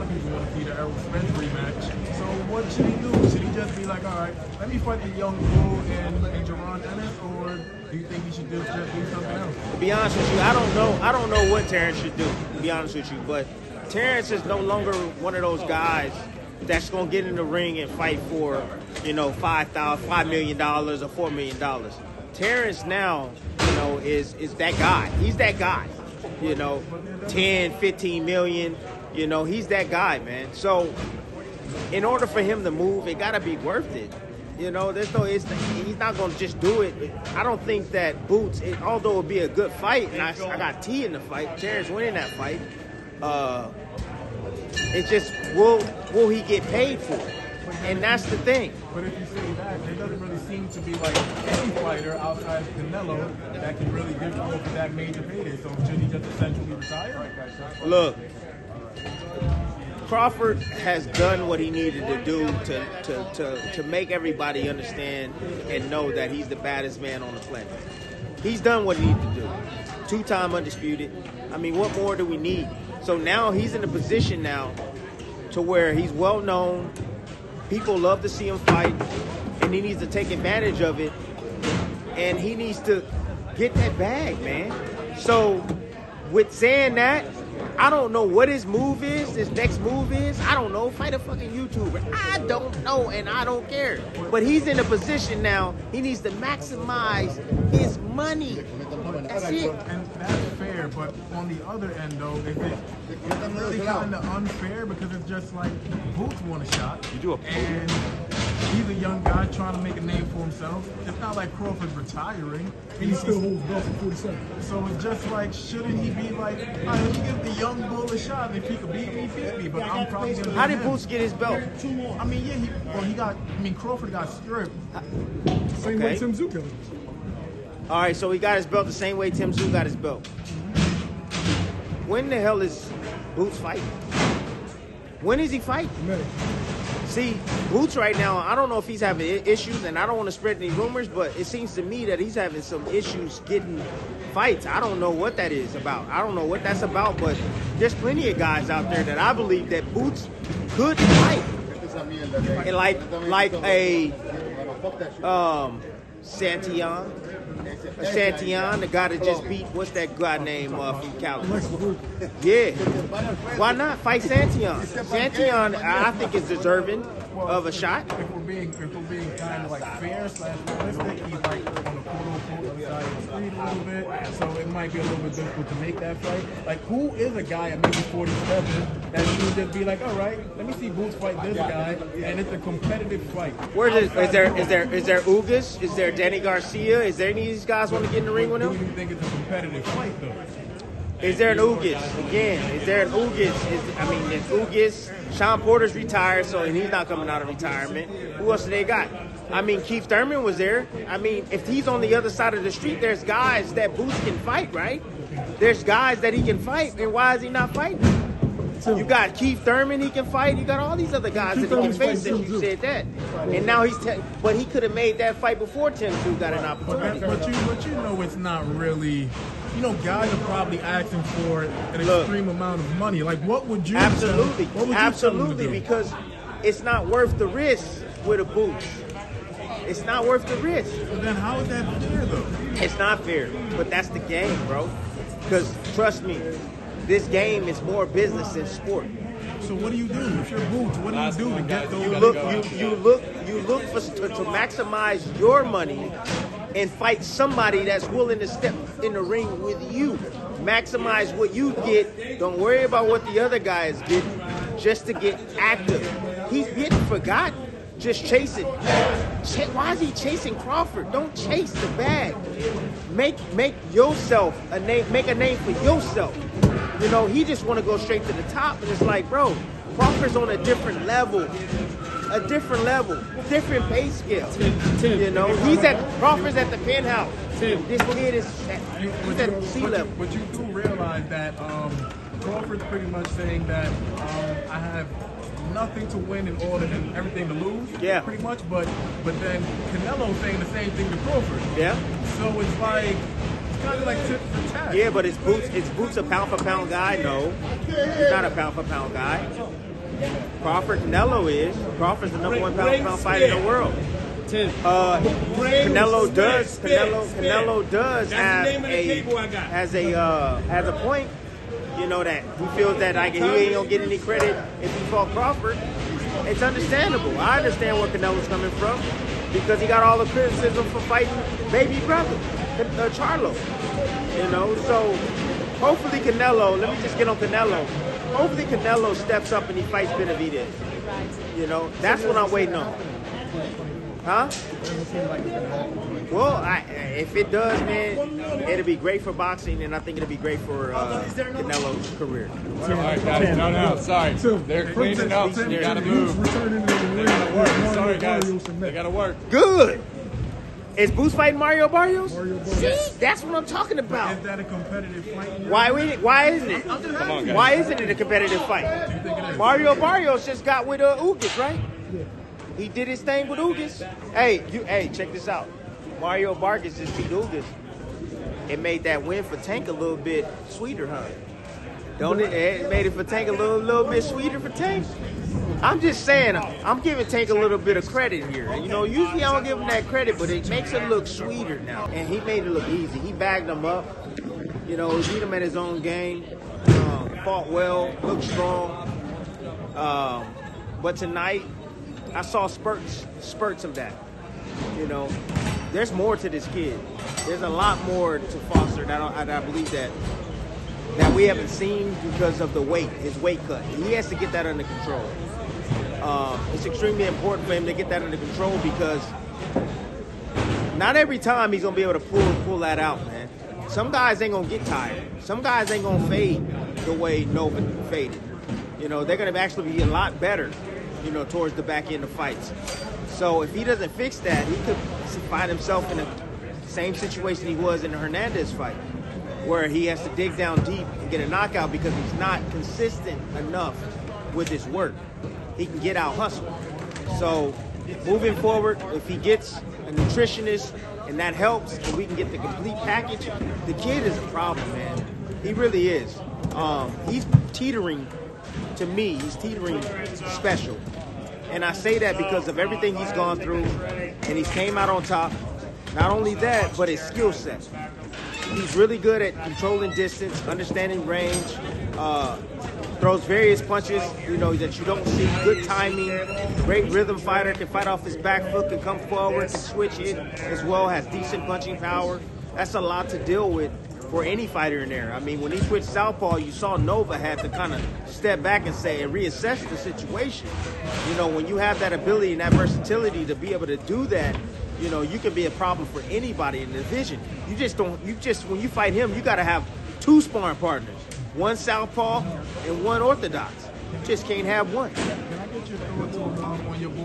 lot of people want to see the Errol Spence rematch. So what should he do? Should he just be like, all right, let me fight the young bull and Jaron Ennis, or do you think he should just do something else? To be honest with you, I don't know what Terence should do, to be honest with you, but Terence is no longer one of those guys that's going to get in the ring and fight for, you know, $5 million or $4 million. Terence now, you know, is that guy. He's that guy. You know, 10, 15 million, you know, he's that guy, man. So in order for him to move, it got to be worth it. You know, he's not going to just do it. I don't think that Boots, although it would be a good fight, and I got T in the fight, Terence winning that fight, it's just, will he get paid for it? And that's the thing. But if you say that, there doesn't really seem to be like any fighter outside of Canelo that can really give Crawford that major payday. So should he just essentially retire? Look, Crawford has done what he needed to do to make everybody understand and know that he's the baddest man on the planet. He's done what he needed to do. 2-time undisputed. I mean, what more do we need? So now he's in a position now to where he's well known. People love to see him fight, and he needs to take advantage of it, and he needs to get that bag, man. So with saying that, I don't know what his move is, his next move is. I don't know. Fight a fucking YouTuber. I don't know, and I don't care. But he's in a position now, he needs to maximize his money. That's it. And that's fair, but on the other end, though, it's really kind of unfair because it's just like Boots want a shot. And he's a young guy trying to make a name for himself. It's not like Crawford's retiring. He still holds belts at 47. So it's just like, shouldn't he be like, all right, let me give the young bull a shot. If he could beat me, beat me. But I'm probably going to. How did Boots get his belt? I mean, yeah, Crawford got stripped. Same way Tim Tszyu got it. All right, so he got his belt the same way Tim Tszyu got his belt. When the hell is Boots fighting? When is he fighting? See, Boots right now, I don't know if he's having issues, and I don't want to spread any rumors, but it seems to me that he's having some issues getting fights. I don't know what that is about. I don't know what that's about, but there's plenty of guys out there that I believe that Boots could fight. And like a Santillan, the guy that just beat, what's that guy name from Cali? Yeah. Why not fight Santillan? Santillan, I think, is deserving of a shot. If we're being kind of like fair / realistic, he's like on the quote-unquote other side of the street a little bit, so it might be a little bit difficult to make that fight. Like, who is a guy at maybe 47 that should just be like, all right, let me see Boots fight this guy, and it's a competitive fight. Is there Ugas? Is there Danny Garcia? Is there any of these guys want to get in the ring with him? Do you think it's a competitive fight though? Is there an Ugas? Again, is there an Ugas? There's Ugas. Sean Porter's retired, so and he's not coming out of retirement. Who else do they got? I mean, Keith Thurman was there. I mean, if he's on the other side of the street, there's guys that Boots can fight, right? There's guys that he can fight, and why is he not fighting? You got Keith Thurman he can fight. You got all these other guys that he can face since you said that. And now but he could have made that fight before Tim Tszyu got an opportunity. But you know it's not really. You know, guys are probably asking for an extreme amount of money. Like, what would you? Absolutely, because it's not worth the risk with a Boots. It's not worth the risk. But then how is that fair though? It's not fair, but that's the game, bro. Because trust me, this game is more business than sport. So what do you do if you're Boots? What do you do to get those? You look to maximize your money and fight somebody that's willing to step in the ring with you. Maximize what you get. Don't worry about what the other guys get, just to get active. He's getting forgotten. Just chasing. Why is he chasing Crawford? Don't chase the bag. Make yourself a name. Make a name for yourself. You know, he just want to go straight to the top, and it's like, bro, Crawford's on a different level. Different pay scale. Tim, you know, Crawford's at the penthouse. This kid is at sea level. But you do realize that Crawford's pretty much saying that I have nothing to win and everything to lose. Yeah. Pretty much. But then Canelo's saying the same thing to Crawford. Yeah. So it's like kind of like tit for tat. Yeah, but is Boots a pound for pound guy? No, he's not a pound for pound guy. Crawford, Canelo is. Crawford's the #1 pound fighter in the world. Canelo does has a point. You know, that he feels that like he ain't gonna get any credit if he fought Crawford. It's understandable. I understand where Canelo's coming from because he got all the criticism for fighting baby brother, Charlo. You know, so hopefully Canelo. Let me just get on Canelo. Hopefully Canelo steps up and he fights Benavidez. You know, that's what I'm waiting on. Huh? Well, if it does, man, it'll be great for boxing, and I think it'll be great for Canelo's career. All right, guys, no, sorry. They're cleaning up, so you gotta move. They gotta work. Sorry, guys. They gotta work. Good. Is Boots fighting Mario Barrios? See, that's what I'm talking about. Is that a competitive fight? Why isn't it? Come on, guys. Why isn't it a competitive fight? Mario Barrios just got with Ugas, right? He did his thing with Ugas. Hey, check this out. Mario Vargas just beat Ugas. It made that win for Tank a little bit sweeter, huh? Don't it? It made it for Tank a little bit sweeter for Tank. I'm just saying, I'm giving Tank a little bit of credit here. You know, usually I don't give him that credit, but it makes it look sweeter now. And he made it look easy. He bagged him up. You know, he beat him at his own game. Fought well, looked strong. But tonight, I saw spurts of that. You know, there's more to this kid. There's a lot more to Foster that I believe that we haven't seen because of his weight cut. He has to get that under control. It's extremely important for him to get that under control because not every time he's gonna be able to pull that out, man. Some guys ain't gonna get tired. Some guys ain't gonna fade the way Nova faded. You know, they're gonna actually be a lot better, you know, towards the back end of fights. So if he doesn't fix that, he could find himself in the same situation he was in the Hernandez fight, where he has to dig down deep and get a knockout because he's not consistent enough with his work. He can get out hustled. So moving forward, if he gets a nutritionist and that helps and we can get the complete package, the kid is a problem, man. He really is. He's teetering, to me, he's teetering special. And I say that because of everything he's gone through and he's came out on top. Not only that, but his skill set. He's really good at controlling distance, understanding range, throws various punches, you know, that you don't see. Good timing, great rhythm fighter, can fight off his back foot, can come forward, can switch it as well, has decent punching power. That's a lot to deal with for any fighter in there. I mean, when he switched southpaw, you saw Nova had to kind of step back and reassess the situation. You know, when you have that ability and that versatility to be able to do that, you know, you can be a problem for anybody in the division. When you fight him, you got to have 2 sparring partners, one southpaw and one orthodox. You just can't have one.